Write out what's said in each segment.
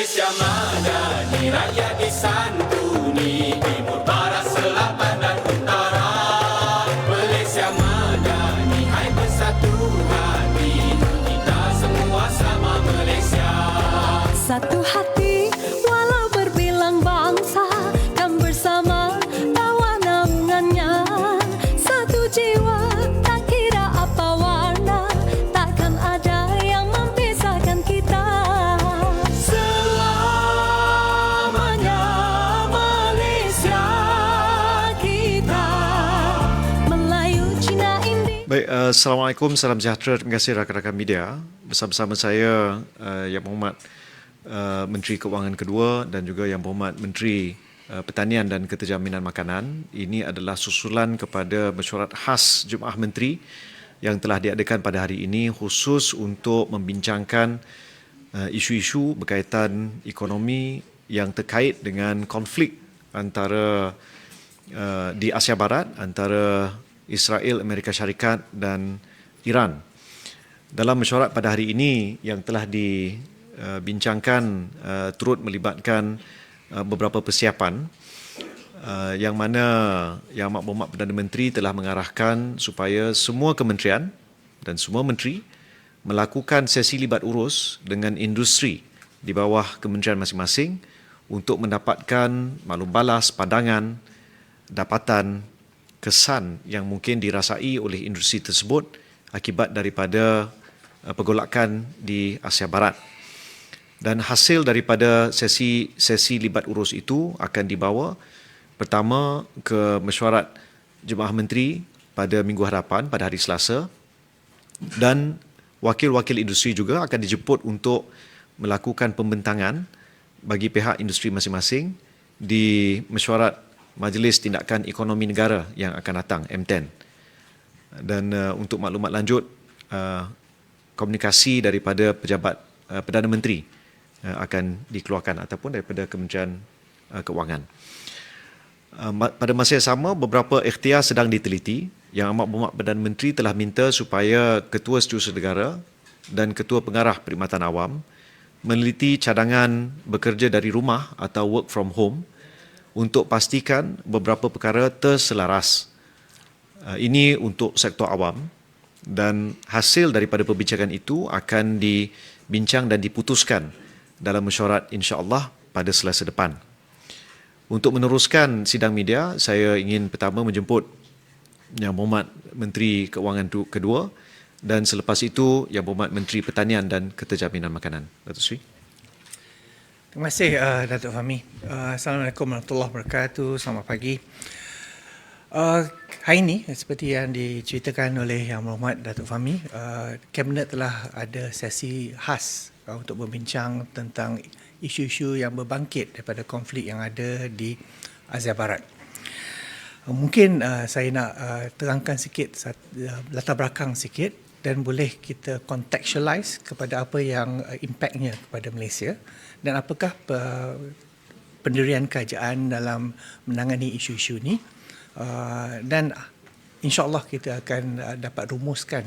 Malaysia madani, rakyat disantuni, timur, barat, selatan dan utara. Malaysia madani, hai bersatu hati, kita semua sama Malaysia. Satu hati walau berbilang bangsa, kan bersama tawa naungannya. Satu jiwa tak kira apa warna, takkan ada yang memisahkan kita. Selamanya Malaysia kita, Melayu, Cina, India. Baik, Assalamualaikum, salam sejahtera. Terima kasih rakan-rakan media. Bersama-sama saya Yang Berhormat Menteri Keuangan Kedua dan juga Yang Berhormat Menteri Pertanian dan Keterjaminan Makanan. Ini adalah susulan kepada mesyuarat khas Jumaah Menteri yang telah diadakan pada hari ini khusus untuk membincangkan isu-isu berkaitan ekonomi yang terkait dengan konflik antara di Asia Barat antara Israel, Amerika Syarikat dan Iran. Dalam mesyuarat pada hari ini yang telah dibincangkan turut melibatkan beberapa persiapan yang mana Yang Amat Berhormat Perdana Menteri telah mengarahkan supaya semua kementerian dan semua menteri melakukan sesi libat urus dengan industri di bawah kementerian masing-masing untuk mendapatkan maklum balas, pandangan, dapatan, kesan yang mungkin dirasai oleh industri tersebut akibat daripada pergolakan di Asia Barat. Dan hasil daripada sesi libat urus itu akan dibawa pertama ke mesyuarat Jumaah Menteri pada minggu hadapan, pada hari Selasa, dan wakil-wakil industri juga akan dijemput untuk melakukan pembentangan bagi pihak industri masing-masing di mesyuarat Majlis Tindakan Ekonomi Negara yang akan datang, M10. Dan untuk maklumat lanjut, komunikasi daripada pejabat Perdana Menteri akan dikeluarkan ataupun daripada Kementerian Keuangan. Pada masa yang sama, beberapa ikhtiar sedang diteliti. Yang Amat Berhormat Perdana Menteri telah minta supaya Ketua Setiausaha Negara dan Ketua Pengarah Perkhidmatan Awam meneliti cadangan bekerja dari rumah atau work from home untuk pastikan beberapa perkara terselaras. Ini untuk sektor awam dan hasil daripada perbincangan itu akan dibincang dan diputuskan dalam mesyuarat insya-Allah pada Selasa depan. Untuk meneruskan sidang media, saya ingin pertama menjemput Yang Berhormat Menteri Keuangan Kedua dan selepas itu Yang Berhormat Menteri Pertanian dan Keterjaminan Makanan. Datuk Seri. Terima kasih Datuk Fahmi. Assalamualaikum warahmatullahi wabarakatuh. Selamat pagi. Hari ini seperti yang diceritakan oleh Yang Berhormat Datuk Fahmi, Kabinet telah ada sesi khas untuk berbincang tentang isu-isu yang berbangkit daripada konflik yang ada di Asia Barat. Mungkin saya nak terangkan sikit, latar belakang sikit dan boleh kita contextualize kepada apa yang impactnya kepada Malaysia dan apakah pendirian kerajaan dalam menangani isu-isu ini, dan insya-Allah kita akan dapat rumuskan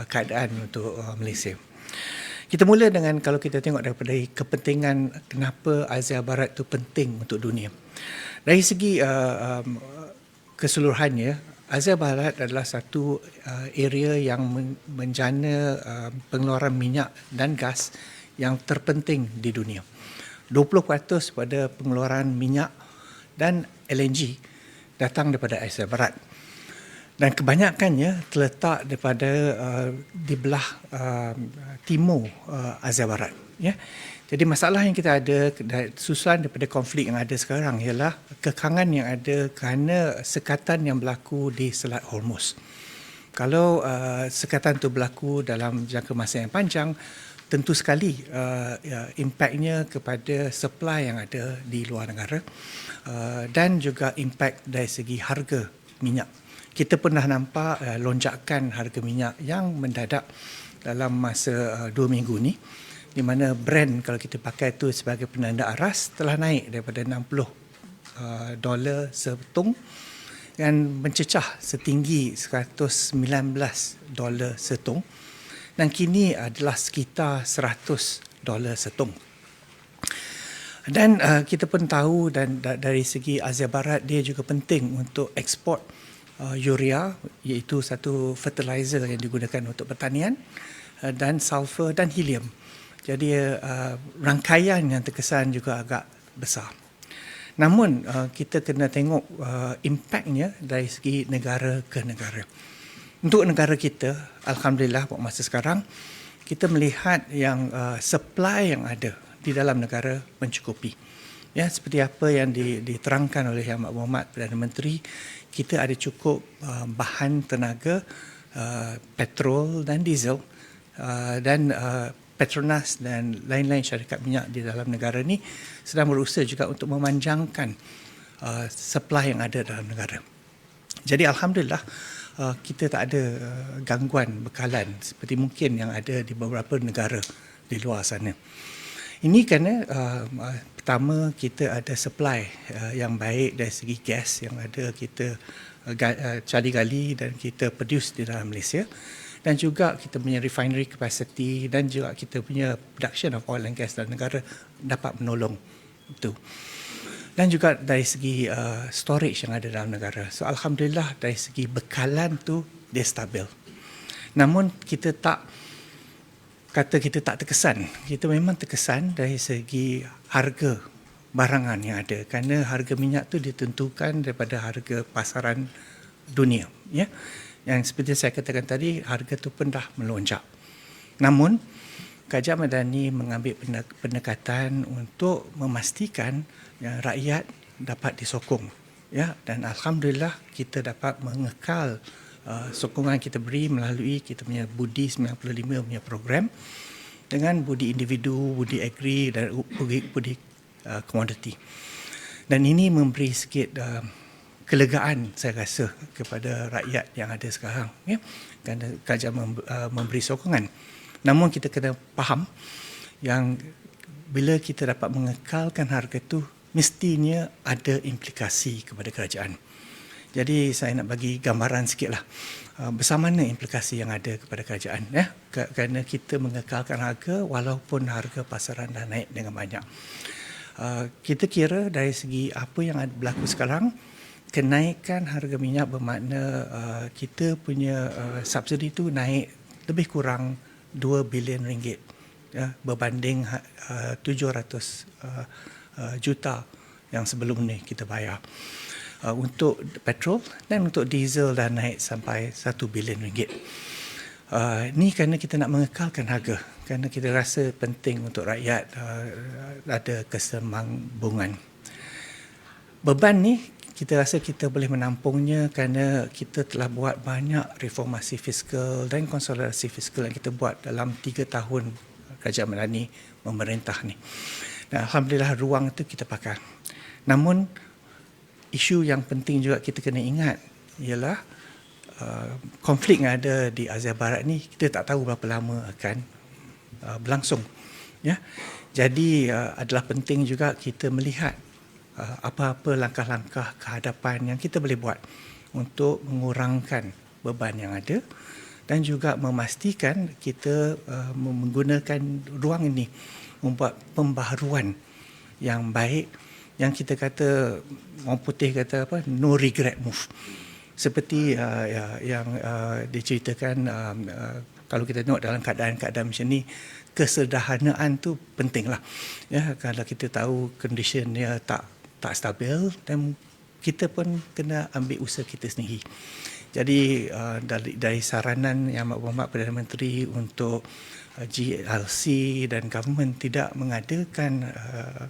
keadaan untuk Malaysia. Kita mula dengan, kalau kita tengok daripada kepentingan kenapa Asia Barat itu penting untuk dunia. Dari segi keseluruhannya, Asia Barat adalah satu area yang menjana pengeluaran minyak dan gas yang terpenting di dunia. 20% pada pengeluaran minyak dan LNG datang daripada Asia Barat. Dan kebanyakannya terletak daripada di belah timur Asia Barat. Ya. Jadi masalah yang kita ada, susulan daripada konflik yang ada sekarang ialah kekangan yang ada kerana sekatan yang berlaku di Selat Hormuz. Kalau sekatan itu berlaku dalam jangka masa yang panjang, tentu sekali impaknya kepada supply yang ada di luar negara dan juga impak dari segi harga minyak. Kita pernah nampak lonjakan harga minyak yang mendadak dalam masa 2 minggu ni, di mana Brent kalau kita pakai itu sebagai penanda aras telah naik daripada $60 setung dan mencecah setinggi $119 setung dan kini adalah sekitar $100 setung. Dan kita pun tahu dan dari segi Asia Barat dia juga penting untuk ekspor urea, iaitu satu fertilizer yang digunakan untuk pertanian, dan sulfur dan helium. Jadi rangkaian yang terkesan juga agak besar. Namun kita kena tengok impaknya dari segi negara ke negara. Untuk negara kita, alhamdulillah pada masa sekarang kita melihat yang supply yang ada di dalam negara mencukupi. Ya, seperti apa yang diterangkan oleh Yang Berhormat Perdana Menteri, kita ada cukup bahan tenaga, petrol dan diesel, dan Petronas dan lain-lain syarikat minyak di dalam negara ni sedang berusaha juga untuk memanjangkan supply yang ada dalam negara. Jadi alhamdulillah kita tak ada gangguan bekalan seperti mungkin yang ada di beberapa negara di luar sana. Ini kerana pertama kita ada supply yang baik dari segi gas yang ada kita cari gali dan kita produce di dalam Malaysia, dan juga kita punya refinery capacity dan juga kita punya production of oil and gas dalam negara dapat menolong itu. Dan juga dari segi storage yang ada dalam negara. So alhamdulillah dari segi bekalan tu dia stabil. Namun kita tak kata kita tak terkesan. Kita memang terkesan dari segi harga barangan yang ada, kerana harga minyak tu ditentukan daripada harga pasaran dunia, ya. Yang seperti saya katakan tadi, harga tu pun dah melonjak. Namun Kerajaan Madani mengambil pendekatan untuk memastikan yang rakyat dapat disokong, ya, dan alhamdulillah kita dapat mengekal sokongan kita beri melalui kita punya Budi 95 punya program dengan budi individu, budi agri dan budi komoditi. Dan ini memberi sikit kelegaan saya rasa kepada rakyat yang ada sekarang, ya, kerana kerajaan memberi sokongan. Namun kita kena faham yang bila kita dapat mengekalkan harga itu mestinya ada implikasi kepada kerajaan. Jadi saya nak bagi gambaran sikitlah besar mana implikasi yang ada kepada kerajaan, ya, kerana kita mengekalkan harga walaupun harga pasaran dah naik dengan banyak. Kita kira dari segi apa yang berlaku sekarang, kenaikan harga minyak bermakna kita punya subsidi itu naik lebih kurang 2 bilion ringgit, ya, berbanding 700 juta yang sebelum ni kita bayar. Untuk petrol dan untuk diesel dah naik sampai 1 bilion ringgit. Ni kerana kita nak mengekalkan harga, kerana kita rasa penting untuk rakyat ada kesemambungan. Beban ni kita rasa kita boleh menampungnya kerana kita telah buat banyak reformasi fiskal dan konsolidasi fiskal yang kita buat dalam 3 tahun Kerajaan Madani memerintah ni. Dan alhamdulillah ruang itu kita pakai. Namun isu yang penting juga kita kena ingat ialah konflik yang ada di Asia Barat ni kita tak tahu berapa lama akan berlangsung, ya. Jadi adalah penting juga kita melihat apa-apa langkah-langkah kehadapan yang kita boleh buat untuk mengurangkan beban yang ada dan juga memastikan kita menggunakan ruang ini membuat pembaharuan yang baik, yang kita kata orang putih kata apa, no regret move. Seperti yang diceritakan, kalau kita tengok dalam keadaan-keadaan macam ni, kesederhanaan tu penting lah, ya. Kalau kita tahu conditionnya tak stabil, dan kita pun kena ambil usaha kita sendiri. Jadi dari saranan Yang Berhormat Perdana Menteri untuk GLC dan government tidak mengadakan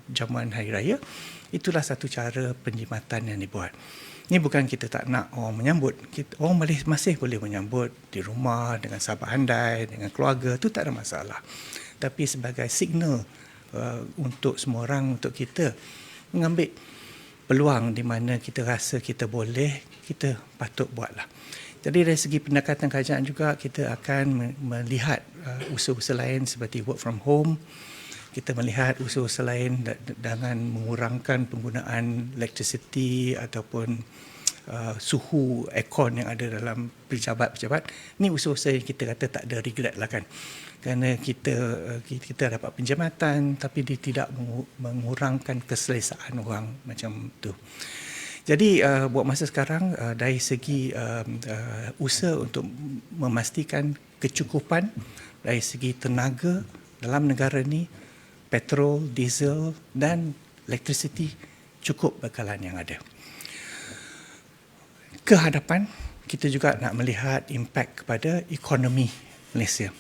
jamuan hari raya, itulah satu cara penjimatan yang dibuat. Ini bukan kita tak nak orang menyambut, orang masih boleh menyambut di rumah dengan sahabat handai, dengan keluarga, itu tak ada masalah. Tapi sebagai signal untuk semua orang, untuk kita mengambil peluang di mana kita rasa kita boleh, kita patut buatlah. Jadi dari segi pendekatan kerajaan juga kita akan melihat usaha-usaha lain seperti work from home. Kita melihat usaha-usaha lain dengan mengurangkan penggunaan electricity ataupun suhu aircon yang ada dalam pejabat-pejabat. Ni usaha-usaha yang kita kata tak ada regret lah kan. Kerana kita dapat penjamatan tapi dia tidak mengurangkan keselesaan orang macam tu. Jadi buat masa sekarang dari segi usaha untuk memastikan kecukupan dari segi tenaga dalam negara ni, petrol, diesel dan elektrisiti cukup bekalan yang ada. Ke hadapan, kita juga nak melihat impak kepada ekonomi Malaysia.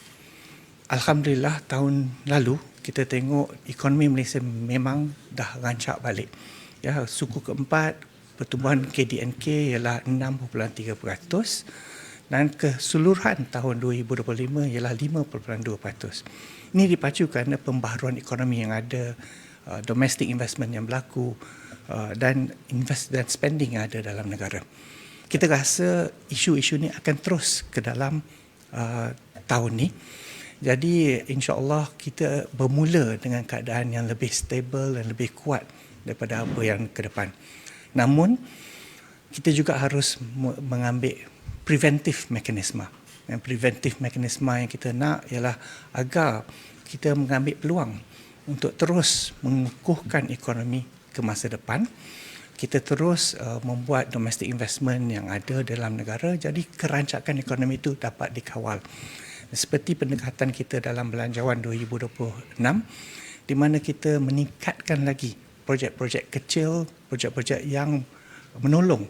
Alhamdulillah tahun lalu kita tengok ekonomi Malaysia memang dah rancak balik. Ya, suku keempat pertumbuhan KDNK ialah 6.3% dan keseluruhan tahun 2025 ialah 5.2%. Ini dipacu kerana pembaharuan ekonomi yang ada, domestic investment yang berlaku dan spending yang ada dalam negara. Kita rasa isu-isu ini akan terus ke dalam tahun ni. Jadi insya-Allah kita bermula dengan keadaan yang lebih stable dan lebih kuat daripada apa yang ke depan. Namun kita juga harus mengambil preventive mechanism. Yang preventive mechanism yang kita nak ialah agar kita mengambil peluang untuk terus mengukuhkan ekonomi ke masa depan. Kita terus membuat domestic investment yang ada dalam negara, jadi kerancakan ekonomi itu dapat dikawal. Seperti pendekatan kita dalam Belanjawan 2026, di mana kita meningkatkan lagi projek-projek kecil, projek-projek yang menolong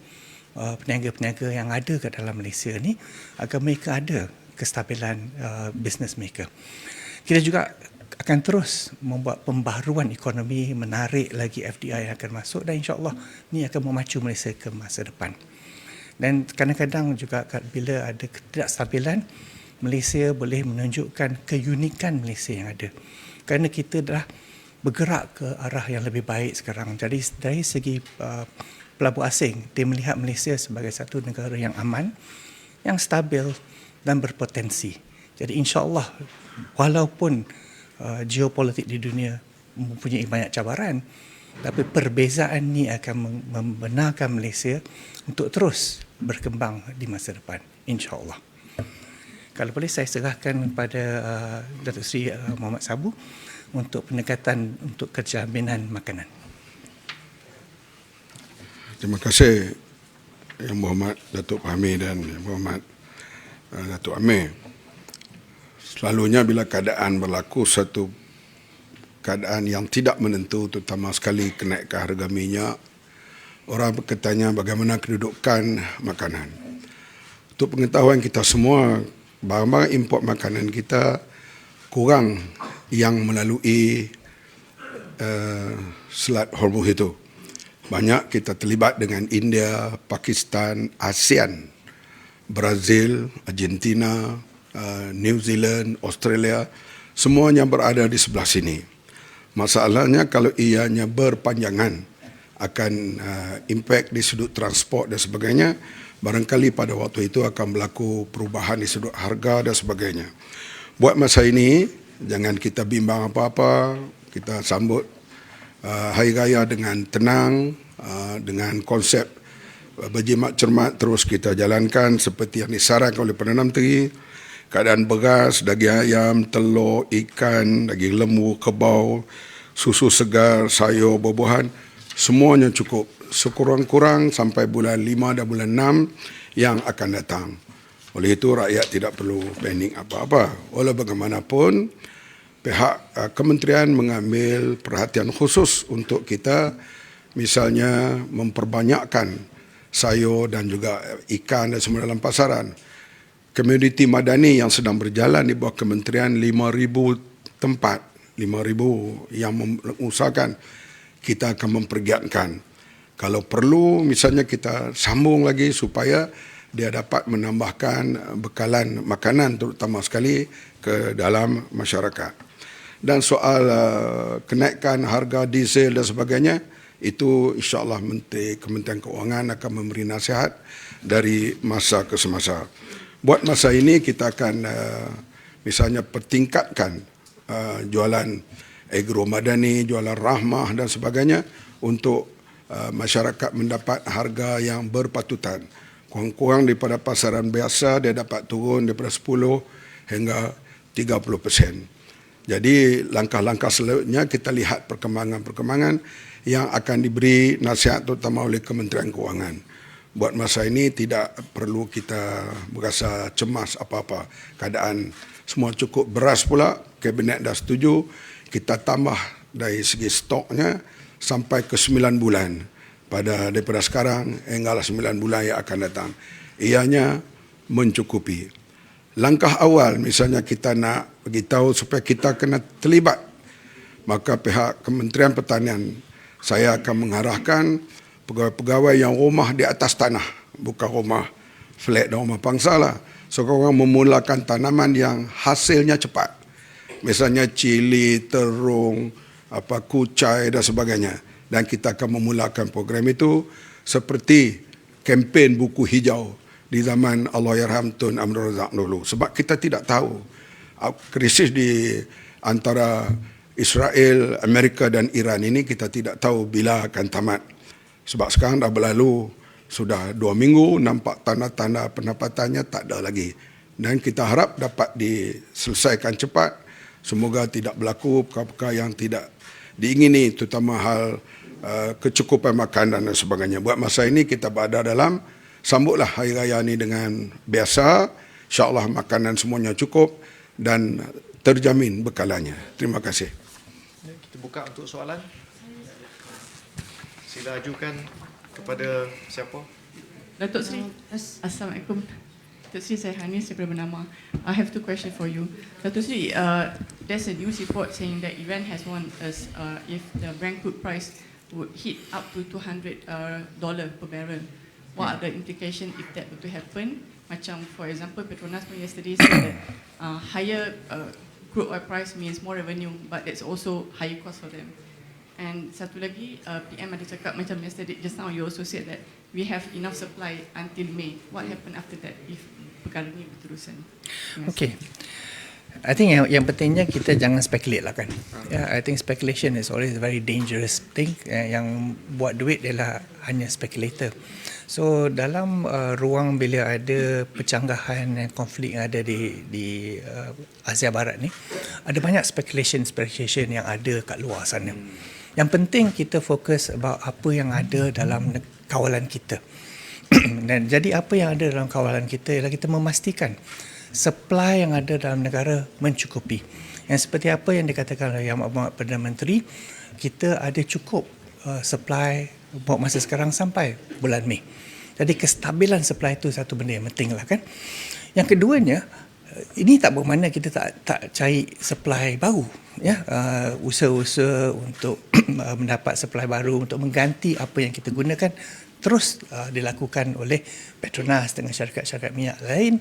peniaga-peniaga yang ada kat dalam Malaysia ni agar mereka ada kestabilan business mereka. Kita juga akan terus membuat pembaharuan ekonomi, menarik lagi FDI yang akan masuk dan insya-Allah ni akan memacu Malaysia ke masa depan. Dan kadang-kadang juga bila ada ketidakstabilan, Malaysia boleh menunjukkan keunikan Malaysia yang ada. Kerana kita dah bergerak ke arah yang lebih baik sekarang. Jadi dari segi pelabur asing, dia melihat Malaysia sebagai satu negara yang aman, yang stabil dan berpotensi. Jadi insya-Allah walaupun geopolitik di dunia mempunyai banyak cabaran, tapi perbezaan ni akan membenarkan Malaysia untuk terus berkembang di masa depan, insya-Allah. Kalau boleh saya serahkan kepada Datuk Seri Muhammad Sabu untuk pendekatan untuk kejaminan makanan. Terima kasih Yang Berhormat Datuk Fahmi dan Yang Berhormat Datuk Amir. Selalunya bila keadaan berlaku satu keadaan yang tidak menentu, terutama sekali kenaikan harga minyak, orang bertanya bagaimana kedudukan makanan. Untuk pengetahuan kita semua, barang-barang import makanan kita kurang yang melalui Selat Hormuz itu. Banyak kita terlibat dengan India, Pakistan, ASEAN, Brazil, Argentina, New Zealand, Australia, semuanya berada di sebelah sini. Masalahnya kalau ianya berpanjangan akan impak di sudut transport dan sebagainya, barangkali pada waktu itu akan berlaku perubahan di sudut harga dan sebagainya. Buat masa ini, jangan kita bimbang apa-apa, kita sambut Hari Raya dengan tenang, dengan konsep berjimat cermat terus kita jalankan seperti yang disarankan oleh Perdana Menteri. Keadaan beras, daging ayam, telur, ikan, daging lembu, kebau, susu segar, sayur, buah-buahan, semuanya cukup. Sekurang-kurang sampai bulan 5 dan bulan 6 yang akan datang. Oleh itu rakyat tidak perlu panik apa-apa. Walau bagaimanapun, pihak kementerian mengambil perhatian khusus untuk kita, misalnya memperbanyakkan sayur dan juga ikan dan semua dalam pasaran. Komuniti madani yang sedang berjalan di bawah kementerian 5,000 tempat, 5,000 yang mengusahakan, kita akan mempergiatkan. Kalau perlu misalnya kita sambung lagi supaya dia dapat menambahkan bekalan makanan terutama sekali ke dalam masyarakat. Dan soal kenaikan harga diesel dan sebagainya, itu insya-Allah Menteri Kementerian Keuangan akan memberi nasihat dari masa ke semasa. Buat masa ini kita akan misalnya pertingkatkan jualan agro madani, jualan rahmah dan sebagainya untuk masyarakat mendapat harga yang berpatutan. Kurang-kurang daripada pasaran biasa, dia dapat turun daripada 10 hingga 30%. Jadi langkah-langkah selanjutnya kita lihat perkembangan-perkembangan yang akan diberi nasihat terutama oleh Kementerian Kewangan. Buat masa ini tidak perlu kita berasa cemas apa-apa. Keadaan semua cukup. Beras pula, Kabinet dah setuju, kita tambah dari segi stoknya sampai ke 9 bulan. Daripada sekarang hinggalah 9 bulan yang akan datang. Ianya mencukupi. Langkah awal misalnya kita nak beritahu supaya kita kena terlibat, maka pihak Kementerian Pertanian, saya akan mengarahkan pegawai-pegawai yang rumah di atas tanah, bukan rumah flat dan rumah pangsa lah. So, korang memulakan tanaman yang hasilnya cepat. Misalnya cili, terung, kucai dan sebagainya. Dan kita akan memulakan program itu seperti kempen buku hijau di zaman Allahyarham Tun Abdul Razak dulu. Sebab kita tidak tahu krisis di antara Israel, Amerika dan Iran ini, kita tidak tahu bila akan tamat. Sebab sekarang dah berlalu sudah 2 minggu, nampak tanda-tanda pendapatannya tak ada lagi. Dan kita harap dapat diselesaikan cepat. Semoga tidak berlaku perkara-perkara yang tidak diingini, terutama hal kecukupan makanan dan sebagainya. Buat masa ini kita berada dalam, sambutlah Hari Raya ini dengan biasa. InsyaAllah makanan semuanya cukup dan terjamin bekalannya. Terima kasih. Kita buka untuk soalan. Sila ajukan kepada siapa? Datuk Seri. Assalamualaikum. Datuk Seri, saya Hanis daripada Bernama. I have 2 questions for you. Datuk Seri, there's a news report saying that Iran has warned us if the Brent crude price would hit up to $200 per barrel. What are the implications if that were to happen? Macam, for example, Petronas yesterday said that higher crude oil price means more revenue, but it's also higher cost for them. And satu lagi, PM ada cakap macam yesterday, just now you also said that we have enough supply until May. What happen after that if perkara ni berterusan? Okay. I think yang pentingnya kita jangan speculate lah kan. I think speculation is always a very dangerous thing. Yang buat duit adalah hanya speculator. So dalam ruang bila ada pencanggahan dan konflik yang ada di Asia Barat ni, ada banyak speculation yang ada kat luar sana. Yang penting kita fokus about apa yang ada dalam kawalan kita. Dan jadi apa yang ada dalam kawalan kita ialah kita memastikan supply yang ada dalam negara mencukupi. Yang seperti apa yang dikatakan oleh Yang Amat Perdana Menteri, kita ada cukup supply buat masa sekarang sampai bulan Mei. Jadi kestabilan supply itu satu benda yang penting lah kan. Yang keduanya, ini tak bermakna kita tak cari supply baru. Ya, usaha-usaha untuk mendapat supply baru, untuk mengganti apa yang kita gunakan, terus dilakukan oleh Petronas dengan syarikat-syarikat minyak lain,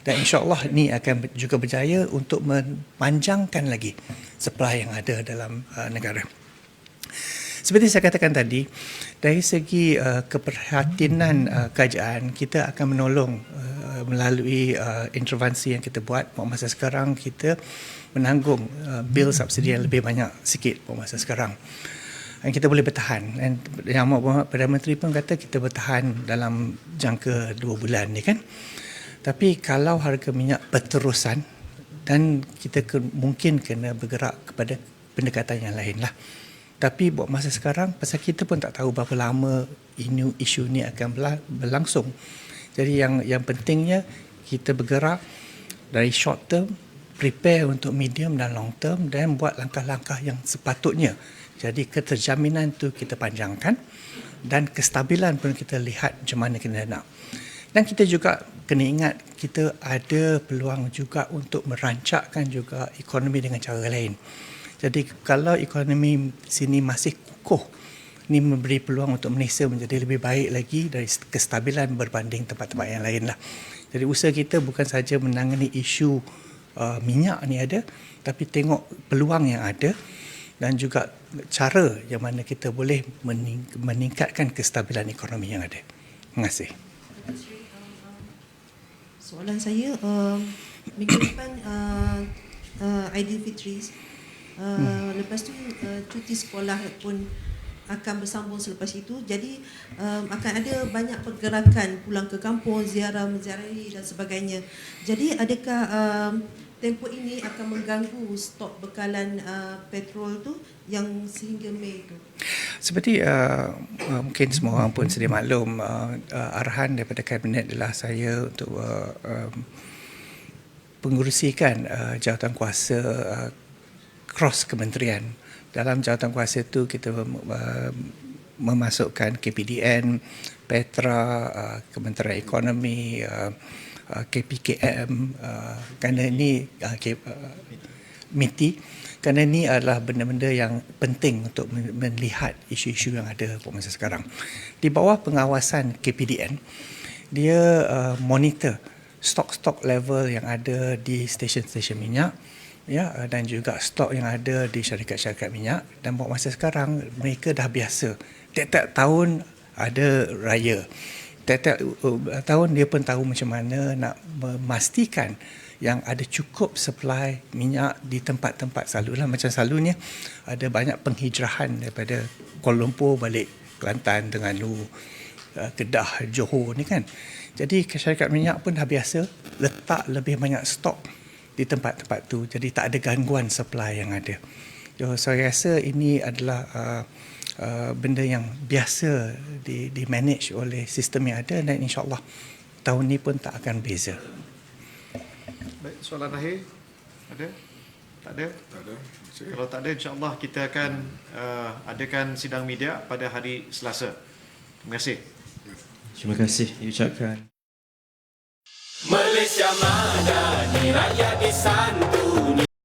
dan insya-Allah ini akan juga berjaya untuk memanjangkan lagi supply yang ada dalam negara. Seperti saya katakan tadi, dari segi keperhatian kerajaan, kita akan menolong melalui intervensi yang kita buat. Masa sekarang kita menanggung bil subsidi yang lebih banyak sikit masa sekarang. Dan kita boleh bertahan. Dan Yang Amat Perdana Menteri pun kata kita bertahan dalam jangka 2 bulan ni kan. Tapi kalau harga minyak berterusan, dan kita mungkin kena bergerak kepada pendekatan yang lain lah. Tapi buat masa sekarang, pasal kita pun tak tahu berapa lama isu ni akan berlangsung. Jadi yang pentingnya kita bergerak dari short term, prepare untuk medium dan long term, dan buat langkah-langkah yang sepatutnya. Jadi keterjaminan tu kita panjangkan, dan kestabilan pun kita lihat macam mana kita nak. Dan kita juga kena ingat kita ada peluang juga untuk merancakkan juga ekonomi dengan cara lain. Jadi kalau ekonomi sini masih kukuh, ini memberi peluang untuk Malaysia menjadi lebih baik lagi dari kestabilan berbanding tempat-tempat yang lain lah. Jadi usaha kita bukan saja menangani isu minyak ni ada, tapi tengok peluang yang ada dan juga cara yang mana kita boleh meningkatkan kestabilan ekonomi yang ada. Terima kasih. Soalan saya, minggu depan Aidilfitri, lepas tu cuti sekolah pun akan bersambung selepas itu. Jadi akan ada banyak pergerakan pulang ke kampung, ziarah menziarahi dan sebagainya. Jadi adakah tempoh ini akan mengganggu stok bekalan petrol tu yang sehingga Mei itu? Seperti mungkin semua orang pun sedia maklum, arahan daripada Kabinet adalah saya untuk pengurusikan jawatan kuasa cross kementerian. Dalam jawatan kuasa itu kita memasukkan KPDN, Petra, Kementerian Ekonomi, KPKM, kerana ini MITI, kerana ini adalah benda-benda yang penting untuk melihat isu-isu yang ada pada masa sekarang. Di bawah pengawasan KPDN, dia monitor stok-stok level yang ada di stesen-stesen minyak, ya, dan juga stok yang ada di syarikat-syarikat minyak. Dan pada masa sekarang mereka dah biasa. Tiap-tiap tahun ada raya. Tiap-tiap tahun dia pun tahu macam mana nak memastikan yang ada cukup supply minyak di tempat-tempat. Selalulah macam selalunya ada banyak penghijrahan daripada Kuala Lumpur balik Kelantan, Terengganu, Kedah, Johor ni kan. Jadi syarikat minyak pun dah biasa letak lebih banyak stok di tempat-tempat tu. Jadi tak ada gangguan supply yang ada. So saya rasa ini adalah benda yang biasa di manage oleh sistem yang ada, dan insyaAllah tahun ni pun tak akan beza. Baik, soalan akhir? Ada? Tak ada? Tak ada. Kalau tak ada, insyaAllah kita akan adakan sidang media pada hari Selasa. Terima kasih. Terima kasih diucapkan. Malaysia Madani, rakyat disantuni.